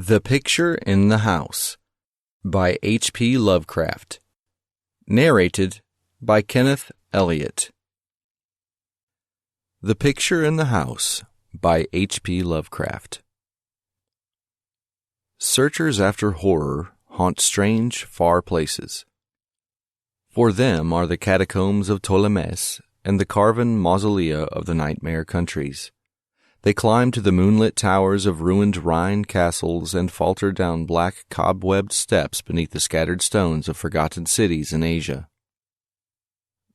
The Picture in the House by H.P. Lovecraft. Narrated by Kenneth Elliott. The Picture in the House by H.P. Lovecraft. Searchers after horror haunt strange, far places. For them are the catacombs of Ptolemais and the carven mausolea of the nightmare countries. They climb to the moonlit towers of ruined Rhine castles and falter down black cobwebbed steps beneath the scattered stones of forgotten cities in Asia.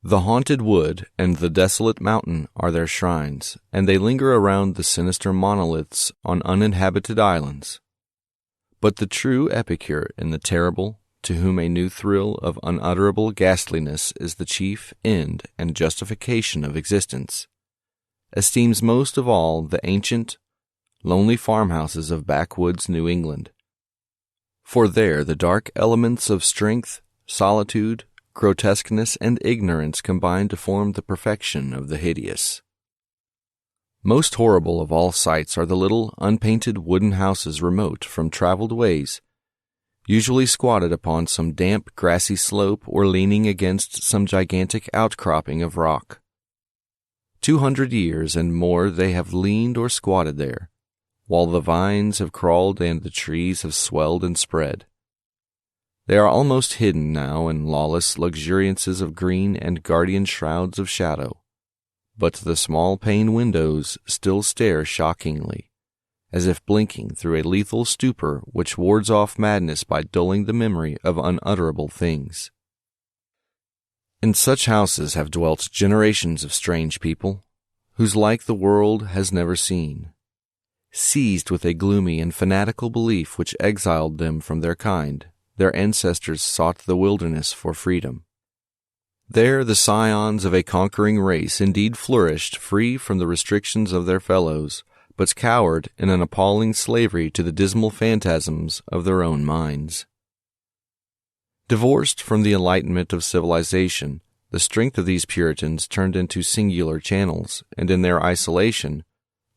The haunted wood and the desolate mountain are their shrines, and they linger around the sinister monoliths on uninhabited islands. But the true epicure in the terrible, to whom a new thrill of unutterable ghastliness is the chief end and justification of existence, esteems most of all the ancient, lonely farmhouses of backwoods New England. For there the dark elements of strength, solitude, grotesqueness, and ignorance combine to form the perfection of the hideous. Most horrible of all sights are the little, unpainted wooden houses remote from traveled ways, usually squatted upon some damp, grassy slope or leaning against some gigantic outcropping of rock. 200 years and more they have leaned or squatted there, while the vines have crawled and the trees have swelled and spread. They are almost hidden now in lawless luxuriances of green and guardian shrouds of shadow, but the small pane windows still stare shockingly, as if blinking through a lethal stupor which wards off madness by dulling the memory of unutterable things. In such houses have dwelt generations of strange people, whose like the world has never seen, seized with a gloomy and fanatical belief which exiled them from their kind. Their ancestors sought the wilderness for freedom. There the scions of a conquering race indeed flourished free from the restrictions of their fellows, but cowered in an appalling slavery to the dismal phantasms of their own minds. Divorced from the enlightenment of civilization, the strength of these Puritans turned into singular channels, and in their isolation,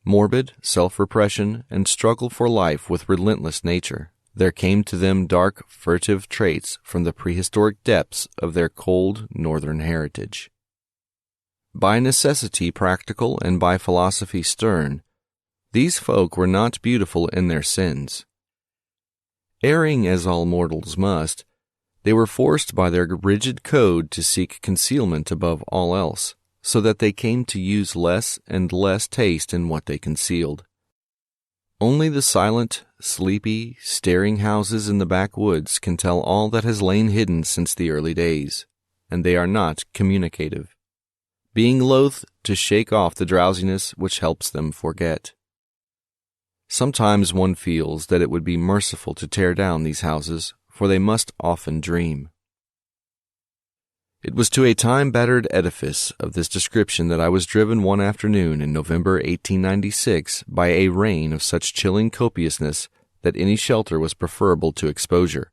morbid self-repression and struggle for life with relentless nature, there came to them dark, furtive traits from the prehistoric depths of their cold northern heritage. By necessity practical and by philosophy stern, these folk were not beautiful in their sins. Erring as all mortals must, they were forced by their rigid code to seek concealment above all else, so that they came to use less and less taste in what they concealed. Only the silent, sleepy, staring houses in the backwoods can tell all that has lain hidden since the early days, and they are not communicative, being loath to shake off the drowsiness which helps them forget. Sometimes one feels that it would be merciful to tear down these houses, for they must often dream. It was to a time-battered edifice of this description that I was driven one afternoon in November 1896 by a rain of such chilling copiousness that any shelter was preferable to exposure.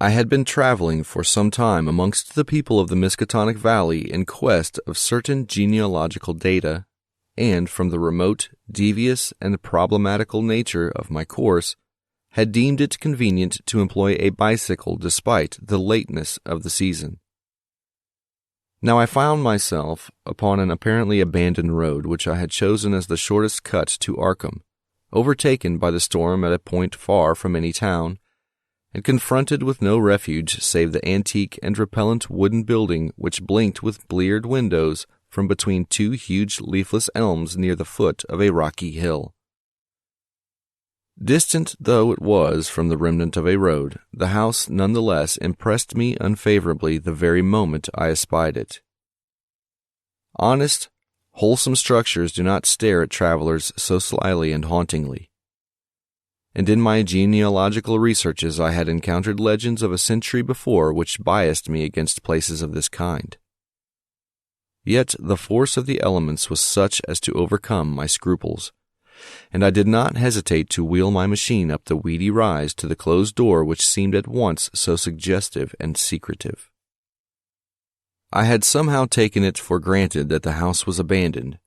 I had been traveling for some time amongst the people of the Miskatonic Valley in quest of certain genealogical data, and from the remote, devious, and problematical nature of my course, had deemed it convenient to employ a bicycle despite the lateness of the season. Now I found myself upon an apparently abandoned road which I had chosen as the shortest cut to Arkham, overtaken by the storm at a point far from any town, and confronted with no refuge save the antique and repellent wooden building which blinked with bleared windows from between two huge leafless elms near the foot of a rocky hill. Distant though it was from the remnant of a road, the house none the less impressed me unfavorably the very moment I espied it. Honest, wholesome structures do not stare at travelers so slyly and hauntingly. And in my genealogical researches I had encountered legends of a century before which biased me against places of this kind. Yet the force of the elements was such as to overcome my scruples, and I did not hesitate to wheel my machine up the weedy rise to the closed door which seemed at once so suggestive and secretive. I had somehow taken it for granted that the house was abandoned,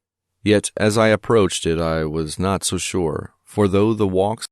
yet as I approached it I was not so sure, for though the walks